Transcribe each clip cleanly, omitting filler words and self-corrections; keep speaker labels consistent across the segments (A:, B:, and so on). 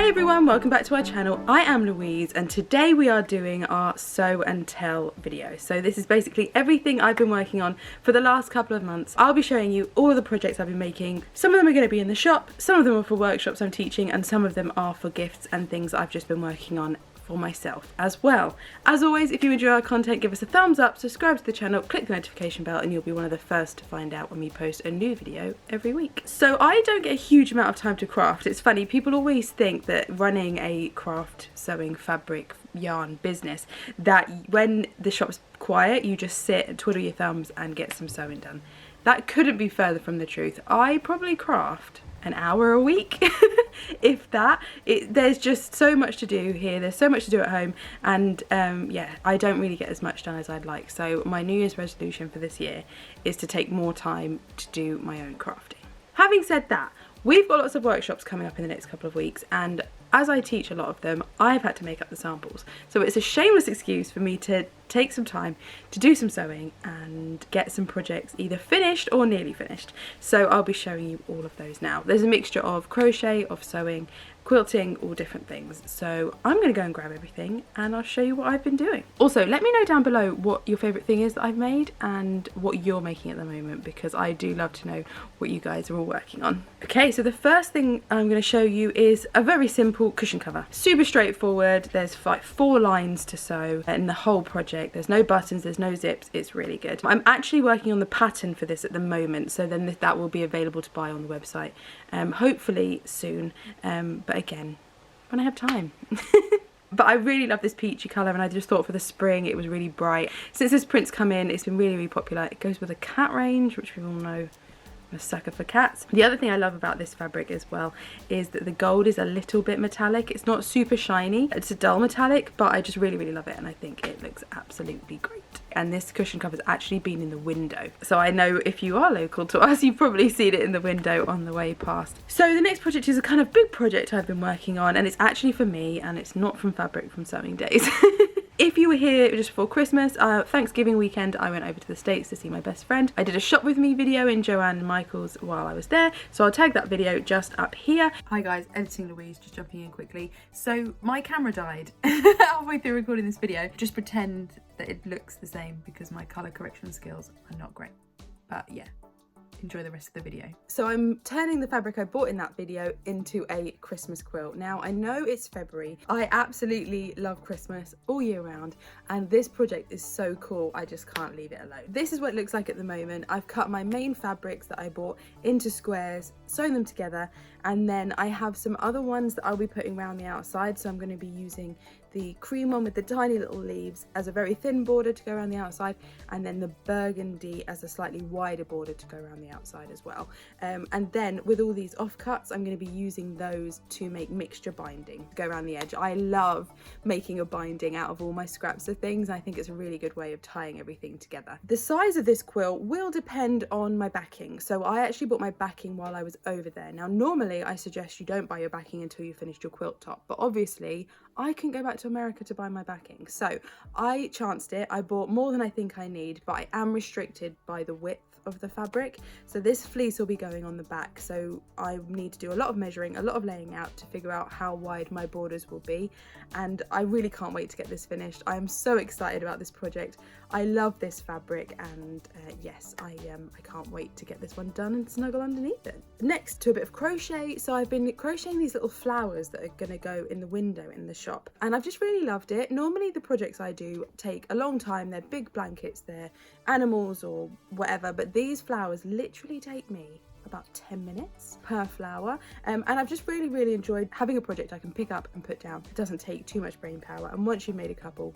A: Hi everyone, welcome back to our channel. I am Louise and today we are doing our sew and tell video. So this is basically everything I've been working on for the last couple of months. I'll be showing you all of the projects I've been making. Some of them are going to be in the shop, some of them are for workshops I'm teaching, and some of them are for gifts and things I've just been working on for myself as well. As always, if you enjoy our content, give us a thumbs up, subscribe to the channel, click the notification bell, and you'll be one of the first to find out when we post a new video every week. So I don't get a huge amount of time to craft. It's funny, people always think that running a craft, sewing, fabric, yarn business, that when the shop's quiet you just sit and twiddle your thumbs and get some sewing done. That couldn't be further from the truth. I probably craft an hour a week if that. There's just so much to do here, there's so much to do at home, and yeah, I don't really get as much done as I'd like. So my New Year's resolution for this year is to take more time to do my own crafting. Having said that, we've got lots of workshops coming up in the next couple of weeks, and as I teach a lot of them, I've had to make up the samples. So it's a shameless excuse for me to take some time to do some sewing and get some projects either finished or nearly finished. So I'll be showing you all of those now. There's a mixture of crochet, of sewing, quilting, all different things. So I'm going to go and grab everything and I'll show you what I've been doing. Also, let me know down below what your favourite thing is that I've made and what you're making at the moment, because I do love to know what you guys are all working on. Okay, so the first thing I'm going to show you is a very simple cushion cover. Super straightforward. There's like 4 lines to sew in the whole project. There's no buttons, there's no zips. It's really good. I'm actually working on the pattern for this at the moment, so then that will be available to buy on the website hopefully soon, but again, when I have time. But I really love this peachy colour, and I just thought for the spring it was really bright. Since this print's come in, it's been really, really popular. It goes with a cat range, which we all know I'm a sucker for cats. The other thing I love about this fabric as well is that the gold is a little bit metallic. It's not super shiny, it's a dull metallic, but I just really, really love it, and I think it looks absolutely great. And this cushion cover's actually been in the window, so I know if you are local to us, you've probably seen it in the window on the way past. So the next project is a kind of big project I've been working on, and it's actually for me, and it's not from fabric from Sewing Daze. If you were here just before Christmas, Thanksgiving weekend, I went over to the States to see my best friend. I did a shop with me video in Joanne and Michael's while I was there, so I'll tag that video just up here. Hi guys, editing Louise, just jumping in quickly. So my camera died halfway through recording this video. Just pretend that it looks the same because my colour correction skills are not great. But yeah, enjoy the rest of the video. So I'm turning the fabric I bought in that video into a Christmas quilt. Now I know it's February, I absolutely love Christmas all year round, and this project is so cool, I just can't leave it alone. This is what it looks like at the moment. I've cut my main fabrics that I bought into squares, sewn them together, and then I have some other ones that I'll be putting around the outside. So I'm going to be using the cream one with the tiny little leaves as a very thin border to go around the outside, and then the burgundy as a slightly wider border to go around the outside as well. And then with all these offcuts, I'm going to be using those to make mixture binding to go around the edge. I love making a binding out of all my scraps of things. I think it's a really good way of tying everything together. The size of this quilt will depend on my backing. So I actually bought my backing while I was over there. Now normally I suggest you don't buy your backing until you finished your quilt top, but obviously I couldn't go back to America to buy my backing, so I chanced it. I bought more than I think I need, but I am restricted by the width of the fabric. So this fleece will be going on the back, so I need to do a lot of measuring, a lot of laying out to figure out how wide my borders will be, and I really can't wait to get this finished. I am so excited about this project. I love this fabric, and yes, I can't wait to get this one done and snuggle underneath it. Next to a bit of crochet. So I've been crocheting these little flowers that are going to go in the window in the shop, and I've just really loved it. Normally the projects I do take a long time, they're big blankets, they're animals or whatever, but these flowers literally take me about 10 minutes per flower, and I've just really enjoyed having a project I can pick up and put down. It doesn't take too much brain power, and once you've made a couple,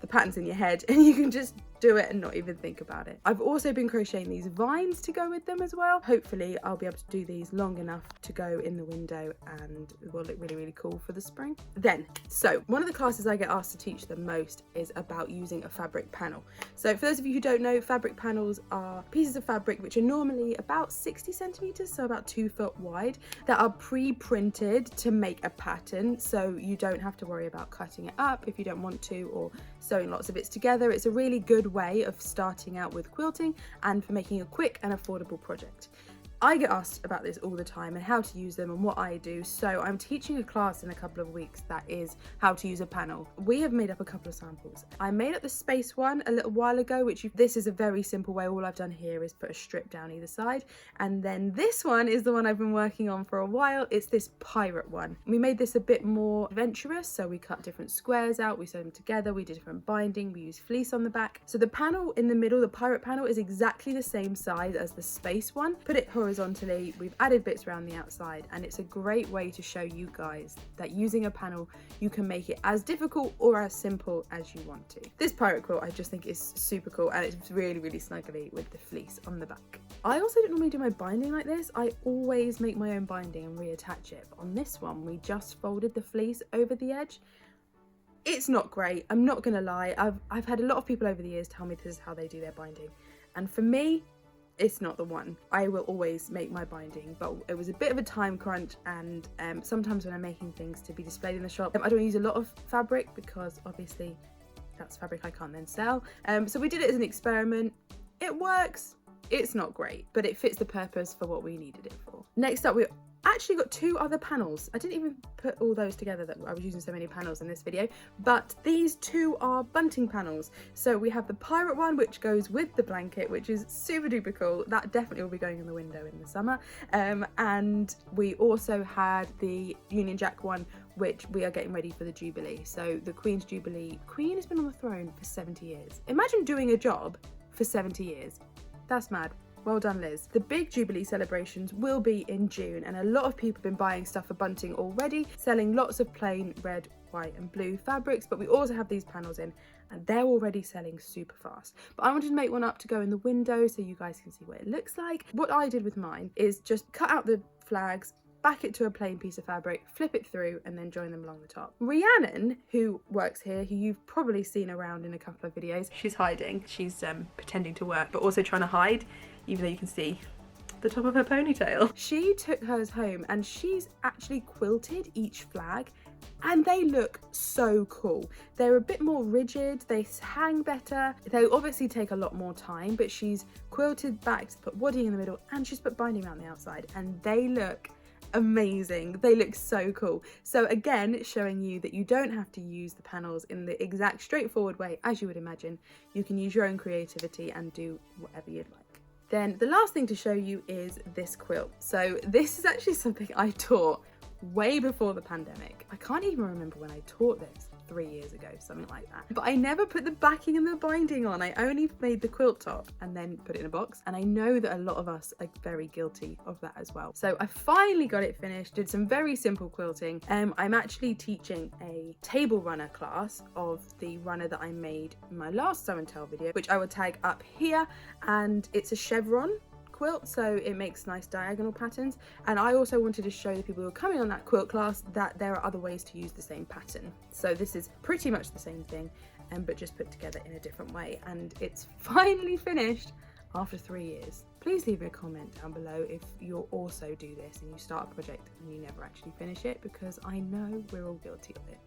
A: the pattern's in your head and you can just do it and not even think about it. I've also been crocheting these vines to go with them as well. Hopefully I'll be able to do these long enough to go in the window, and it will look really cool for the spring. So one of the classes I get asked to teach the most is about using a fabric panel. So for those of you who don't know, fabric panels are pieces of fabric which are normally about 60 centimeters, so about 2 foot wide, that are pre-printed to make a pattern, so you don't have to worry about cutting it up if you don't want to, or sewing lots of bits together. It's a really good way of starting out with quilting and for making a quick and affordable project. I get asked about this all the time and how to use them and what I do, so I'm teaching a class in a couple of weeks that is how to use a panel. We have made up a couple of samples. I made up the space one a little while ago, this is a very simple way. All I've done here is put a strip down either side, and then this one is the one I've been working on for a while. It's this pirate one. We made this a bit more adventurous, so we cut different squares out, we sewed them together, we did different binding, we used fleece on the back. So the panel in the middle, the pirate panel, is exactly the same size as the space one. Put it horizontally, we've added bits around the outside, and it's a great way to show you guys that using a panel, you can make it as difficult or as simple as you want to. This pirate quilt I just think is super cool, and it's really, really snuggly with the fleece on the back. I also don't normally do my binding like this. I always make my own binding and reattach it. On this one, we just folded the fleece over the edge. It's not great, I'm not gonna lie. I've had a lot of people over the years tell me this is how they do their binding, and for me, it's not the one. I will always make my binding, but it was a bit of a time crunch, and sometimes when I'm making things to be displayed in the shop, I don't use a lot of fabric because obviously that's fabric I can't then sell. So we did it as an experiment. It works. It's not great, but it fits the purpose for what we needed it for. Next up, we actually got two other panels. I didn't even put all those together, that I was using so many panels in this video, but these two are bunting panels. So we have the pirate one, which goes with the blanket, which is super duper cool. That definitely will be going in the window in the summer. And we also had the Union Jack one, which we are getting ready for the Jubilee. So the Queen's Jubilee. Queen has been on the throne for 70 years. Imagine doing a job for 70 years. That's mad. Well done, Liz. The big Jubilee celebrations will be in June, and a lot of people have been buying stuff for bunting already, selling lots of plain red, white and blue fabrics, but we also have these panels in, and they're already selling super fast. But I wanted to make one up to go in the window so you guys can see what it looks like. What I did with mine is just cut out the flags, back it to a plain piece of fabric, flip it through, and then join them along the top. Rhiannon, who works here, who you've probably seen around in a couple of videos, she's hiding. She's pretending to work, but also trying to hide, even though you can see the top of her ponytail. She took hers home, and she's actually quilted each flag, and they look so cool. They're a bit more rigid, they hang better, they obviously take a lot more time, but she's quilted back to put wadding in the middle, and she's put binding around the outside, and they look amazing. They look so cool. So again, showing you that you don't have to use the panels in the exact straightforward way as you would imagine. You can use your own creativity and do whatever you'd like. Then the last thing to show you is this quilt. So this is actually something I taught way before the pandemic. I can't even remember when I taught this, 3 years ago, something like that. But I never put the backing and the binding on. I only made the quilt top and then put it in a box. And I know that a lot of us are very guilty of that as well. So I finally got it finished, did some very simple quilting. I'm actually teaching a table runner class of the runner that I made in my last Sew and Tell video, which I will tag up here. And it's a chevron quilt, so it makes nice diagonal patterns, and I also wanted to show the people who are coming on that quilt class that there are other ways to use the same pattern. So this is pretty much the same thing, but just put together in a different way, and it's finally finished after 3 years. Please leave a comment down below if you also do this and you start a project and you never actually finish it, because I know we're all guilty of it.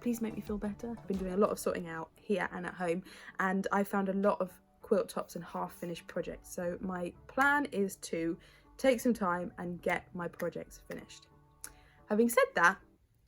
A: Please make me feel better. I've been doing a lot of sorting out here and at home, and I found a lot of quilt tops and half finished projects, so my plan is to take some time and get my projects finished. Having said that,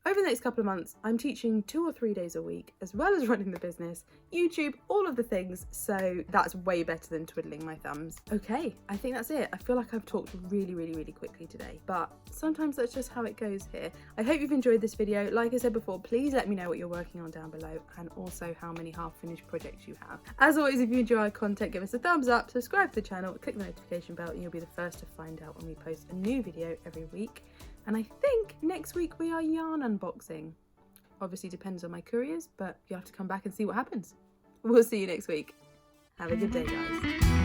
A: over the next couple of months I'm teaching 2 or 3 days a week, as well as running the business, YouTube, all of the things, so that's way better than twiddling my thumbs. Okay, I think that's it. I feel like I've talked really quickly today, but sometimes that's just how it goes here. I hope you've enjoyed this video. Like I said before, please let me know what you're working on down below, and also how many half-finished projects you have. As always, if you enjoy our content, give us a thumbs up, subscribe to the channel, click the notification bell, and you'll be the first to find out when we post a new video every week. And I think next week we are yarn unboxing. Obviously depends on my couriers, but you'll have to come back and see what happens. We'll see you next week. Have a good day, guys.